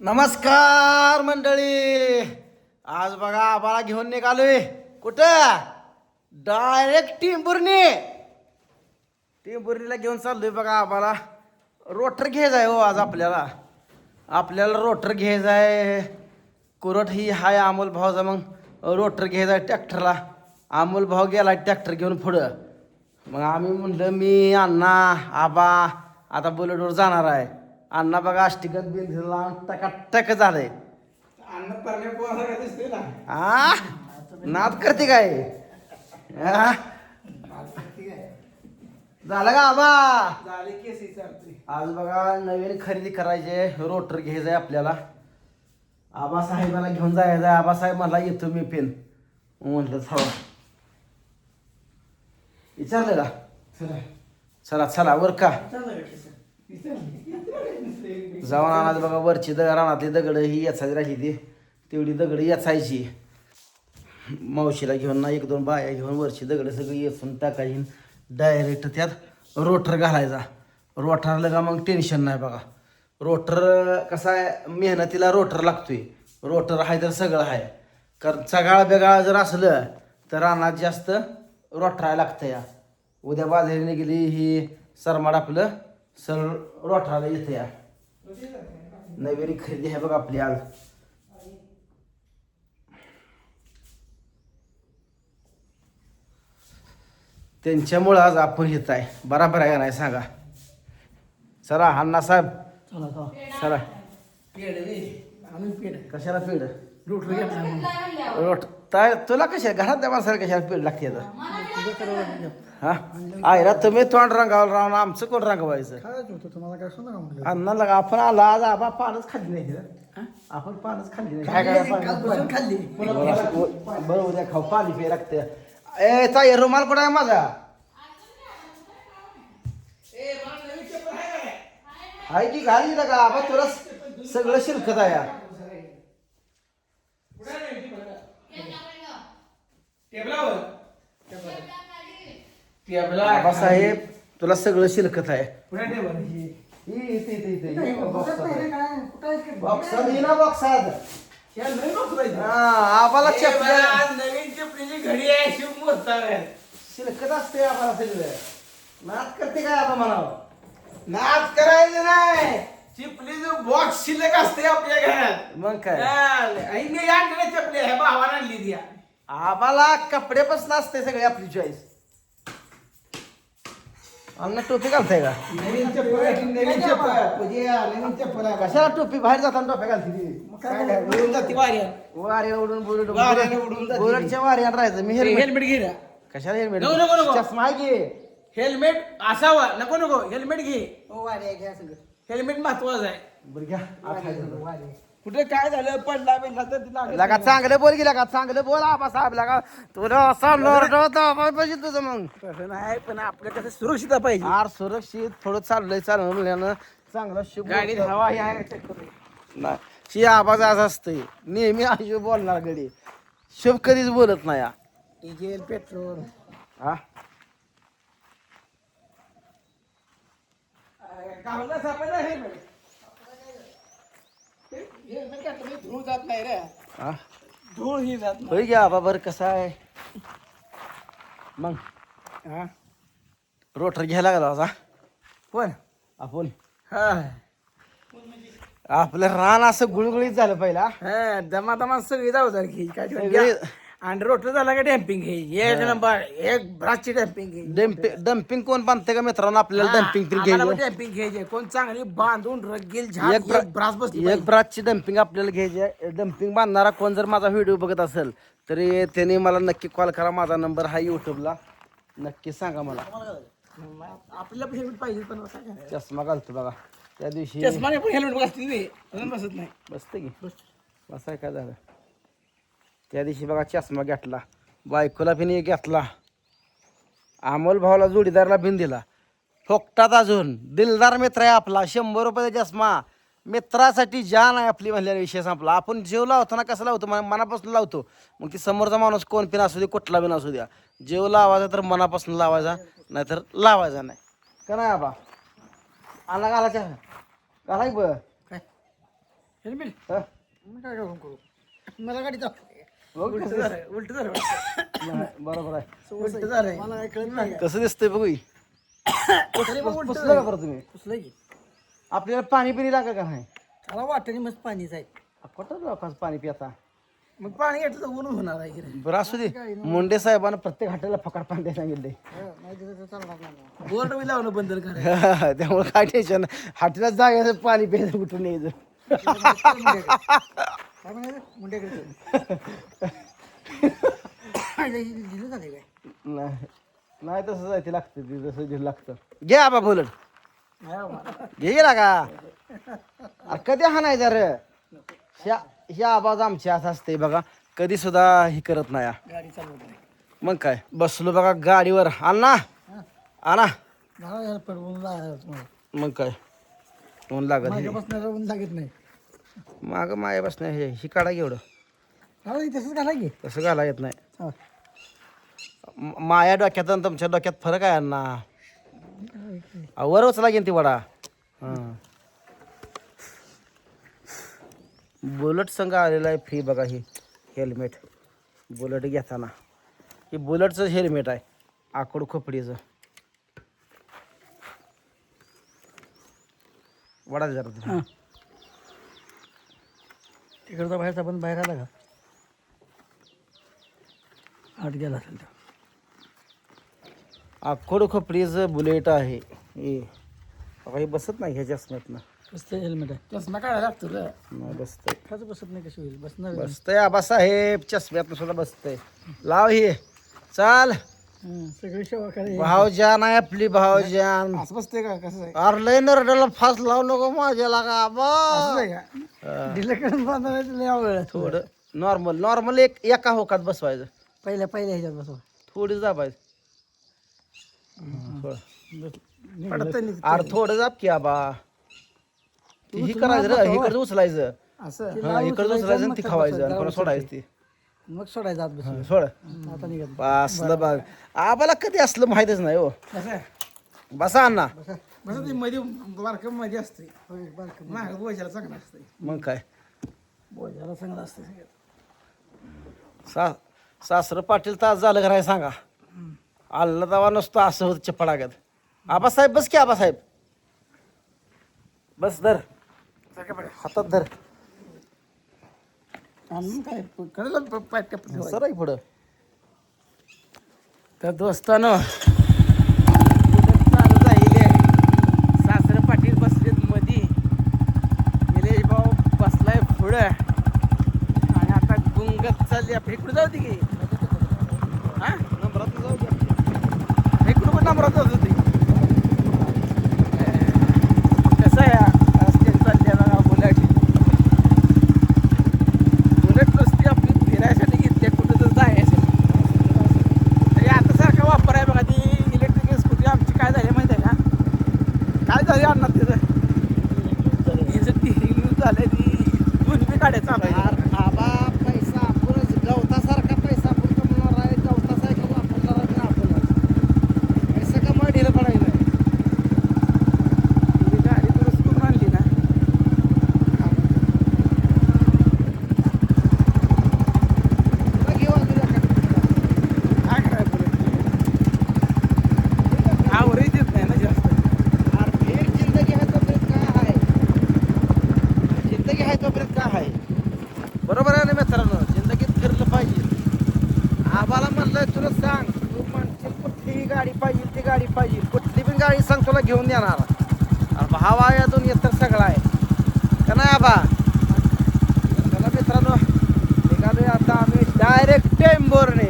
नमस्कार मंडळी. आज बघा आम्हाला घेऊन निघालोय कुठं डायरेक्ट टिंबुर्णीला घेऊन चाललोय. बघा आम्हाला रोटर घ्यायचं आहे. हो आज आपल्याला रोटर घ्यायचं आहे. कुरट ही हाय अमोल भाऊचा. मग रोटर घ्यायचा आहे ट्रॅक्टरला. अमोल भाऊ गेला ट्रॅक्टर घेऊन पुढं. मग आम्ही म्हणलं मी अण्णा आबा आता बुलेटवर जाणार आहे. अण्णा बघा अष्टिकत बिंदीला टकाटक झालंय. हा नाद करते काय हा? झालं का आबा? आज बघा नवीन खरेदी करायचे. रोटर घ्यायचंय आपल्याला. आबासाहेबाला घेऊन जायचं. आबासाहेब मला येतो मी पेन म्हटलं हवा विचारलं का? चला चला वर का जाऊन आणत बघा. वरची रानातली दगड ही याचायची राहिली ती तेवढी दगड याचायची. मावशीला घेऊन ना एक दोन बाया घेऊन वरची दगड सगळी येसून टाकायची. डायरेक्ट त्यात रोटर घालायचा. रोटरला का मग टेन्शन नाही बघा. रोटर कसा आहे मेहनतीला रोटर लागतोय. रोटर आहे तर सगळं आहे. कारण चगाळ बेगाळ जर असलं तर रानात जास्त रोटरायला लागतं. या उद्या बाजारीने गेली ही सरमाड आपलं सरळ रोटराला येतं. या नवीन खरेदी आहे बघा आपली आज. त्यांच्यामुळं आज आपण येत आहे. बराबर आहे का नाही सांगा? चला अण्णा साहेब चला. कशाला पेड रोट काय तुला कशा घरात त्या माणसाला कशाला पेड लागते आता? हा आयरा तुम्ही तोंड रंगावर राहून आमचं कोण रंगवायचं? अन्नाला का आपण आला आज आबा पानच खाल्ली नाही. आपण पानच खाल्ली नाही. काय काय खाल्ली बरं उद्या खाऊ पाणी पे लागते. ए ताई रुमाल कुठं आहे माझा? आहे की घाली का आबा? तुला सगळं शिरकत आहे. आबासाहेब तुला सगळं शिरकत आहे. आबाला नवीन चपलीची घडी आहे. शिव मोजता शिरकत असते. आबाला सगळं नाद करते काय आता म्हणावं? नाद करायचं नाही. चिपलीचं बॉक्स शिल्लक असते आपल्या घरात. मग काय आणलेल्या चपली आहे भावानं आणली ती. आबाला कपडेपासून असते सगळे आपली चॉईस. अन्न टोपी घालताय का? नवीन चप्पल कशाला टोपी? बाहेर जाताना टोप्या घालते. उडून जाते वाऱ्या. वाऱ्या उडून वाऱ्याने उडून जाते. बुलेटच्या वाऱ्यात राहायचं. मी हेल्मेट घे ना. कशाला हेल्मेट? नको, नको, नको. चष्मा आहे की. हेल्मेट असावा. नको नको हेल्मेट घे. हेल्मेट महत्वाचं आहे. बरं घ्या. कुठे काय झालं पडला बिडला तर तिला लगा चांगलं बोल गेला का? चांगलं बोल आबा साहेब. लगा तुला असा नरडवता पाहिजे तुझं. मग तसं नाही पण आपलं कसं सुरक्षित पाहिजे. आर सुरक्षित थोडं चाललंय चालणं म्हणल्यानं चांगलं शुभ गाडीत हवा ही आहे नाही. शी आवाज आज असतंय नेहमी अशी बोलणार गडी. शुभ कधीच बोलत नाही. डिझेल पेट्रोल हा गावाला सापडलं हेल्मेट. हेल्मेट घातलं धूळ जात नाही रे. हा धूळ ही जात नाही. होय घ्या बाबर. कसं आहे मग हा रोटर घ्यायला लागला होता कोण आपण. हा आपलं रान असं गुळगुळीत झालं पहिला. हा दमा दमा सगळी जाऊ सारखी काय सगळी- आणि रोटर झाला का डॅम्पिंग घ्यायची. एक नंबर एक ब्रासची डॅम्पिंग घ्यायची. डम्पिंग कोण बांधते का मित्रांनो? आपल्याला डम्पिंग तरी घ्यायची. डॅम्पिंग घ्यायचे. कोण चांगली बांधून रगेल एक ब्रास बसली एक ब्रासची डम्पिंग आपल्याला घ्यायची आहे. डम्पिंग बांधणारा कोण जर माझा व्हिडिओ बघत असेल तरी त्याने मला नक्की कॉल करा. माझा नंबर हा यूट्यूबला नक्की सांगा मला. आपल्याला हेल्मेट पाहिजे पण काय करायचं? चष्मा घालतो बघा. त्या दिवशी चष्माने पण हेल्मेट बसत नाही. बसते की बसाय काय झालं? त्या दिवशी बघा चष्मा घेतला. बायकोला पण एक घेतला. अमोल भाऊला जोडीदारला बिन दिला. फोकटात अजून दिलदार मित्र आहे आपला. 100 रुपयाचा चष्मा. मित्रासाठी जान आहे आपली म्हणल्याने विषय संपला. आपण जेव लावतो ना कसं लावतो? मनापासून लावतो. मग ती समोरचा माणूस कोण पिन असू दे कुठला बिन असू द्या. जेव लावायचा तर मनापासून लावायचा नाहीतर लावायचा नाही का नाही आबा? आला घालायचा घालाय बघ. हेल्मेट हा? काय करू मला गाडी बघ कसं दिसतंय. उलट झालं नाही, बरोबर आहे उलट झालंय मला काय कळत नाही कसं दिसतंय बघू पुसलं का बरं तुम्ही पुसलं की आपल्याला पाणी पिणी लागेल का नाही मला वाटणी मस्त पाणीच आहे कुठं लोकांचं पाणी पिता मग पाणी घेतलं तर ऊन होणार आहे की रे. बरं असू दे मुंडे साहेबांना प्रत्येक हॉटेलला फकार पाणी द्यायला सांगितले नाही दिलं तर चालणार नाही बोर्ड बी लावलं बंद करायचं त्यामुळे काय टेन्शन हॉटेलात जायचं पाणी प्यायचं कुठून यायचं काय म्हणायचं मुंड्याकडे दिलं झाले काय नाही नाही तसंच आहे ते लागतं ते जसं जे लागतं घे आबा बोलत नाही बाबा. घे गेला का अरे कधी हाणायचं रे ह्या आवाज आमची असं असते बघा कधी सुद्धा हे करत नाही हा. गाडी चालवत नाही मग काय बसलो बघा गाडीवर आणा आणा मला याला पडवून लागायला तुम्हाला मग काय ऊन लागत माझ्या बसण्याला ऊन लागत नाही माग माया बसण्या हे ही काढा एवढं मला तसंच घाला की तसं घाला येत नाही हा. माया डोक्यात आणि तुमच्या डोक्यात फरक आहे ना वरच लागेल ती वडा हां बुलेट संघ आलेला आहे फ्री बघा ही हेल्मेट बुलेट घेताना हे बुलेटचं हेल्मेट आहे आकड खोपडीचं वडा जरा तुम्ही. तिकडचा बाहेरचा पण बाहेर आला का आत गेला असेल तो. आखोड खोपडीचं बुलेट आहे हे बघा, हे बसत नाही ह्याच्या चष्म्यातनं मस्त हेल्मेट आहे चष्मा काढायला लागतो रे नाही बसतंय खाच बसत नाही कशी होईल बसणार बसतंय आबासाहेब चष्म्यातनं सुद्धा बसतंय लाव हे चाल सगळी सेवा करे भावजान आहे आपली भावजान असं बसते का कसं आहे अरे लय नरड्याला फास लावू नको माझ्याला का आबा असं आहे का ढिलं करून बांधणार लय अवघड थोडं नॉर्मल एका होकात बसवायचं पहिल्या ह्याच्यात बसवा थोडी दाबायचं पडत अरे थोडं दाब की आबा ही करायचं रे इकडचं उचलायचं असं हा, इकडचं उचलायचं आणि ती खावायचं आणि कोणा सोडायचं ती मग सोडायचं आत बसून सोड आता निघत असलं बघ आबाला कधी असलं माहितच नाही हो कसं आहे बसा अण्णा बस ते मध्ये बारकं मध्ये असते बारकं माग बोजाला चांगलं असते मग काय बोजाला चांगलं असते सासरं पाटील तास झालं का नाही सांगा आल्ला तवा नसतो असं होत चप्पडागत आबासाहेब बस की आबासाहेब बस धर हातात धर काय कळलं पाय कपडे सर आहे पुढं तर दोस्तानो चालू जाईल सासरे पाटील बसलेत मधी निलेश भाऊ बसलाय पुढं आणि आता गुंगत चालली आपली इकडे जाऊ दे की हा नंबरात जाऊ द्या इकडं पण नंबरात जात होती कसं आहे रस्त्याने चाललेला बुलेट बुलेट रस्ते आपली फिरायसाठी घेतले कुठं तर जायसाठी तरी आता सारखा वापर आहे बघा ती इलेक्ट्रिकल स्कूटी आमची काय झाली माहिती आहे का काय झाली आणणार तिथं हिचं ती यूज झालं ती दोन बी गाड्या चालू आबा पैसा आपणच गवतासारखा पैसा आपण कमवणार आहे गवतासारखा वापरणार आहे आपण पैसा कमवा ढिलं पडायला गाडी दुरुस्त करून आणली ना घेऊ अजून एका. काय करायचं आवरही देत नाही ना जास्त अरे एक जिंदगी आहे तोपर्यंत काय आहे जिंदगी आहे तोपर्यंत काय आहे बरोबर आहे ना मित्रांनो जिंदगीत फिरलं पाहिजे आबाला म्हणलं तुला सांग तू म्हणशील कुठलीही गाडी पाहिजे ती गाडी पाहिजे कुठली पण गाडी सांग तुला घेऊन देणार अरे भावा यातून येतं सगळं आहे का नाही आबा चला मित्रांनो निघालोय आता आम्ही डायरेक्ट टेंबोरने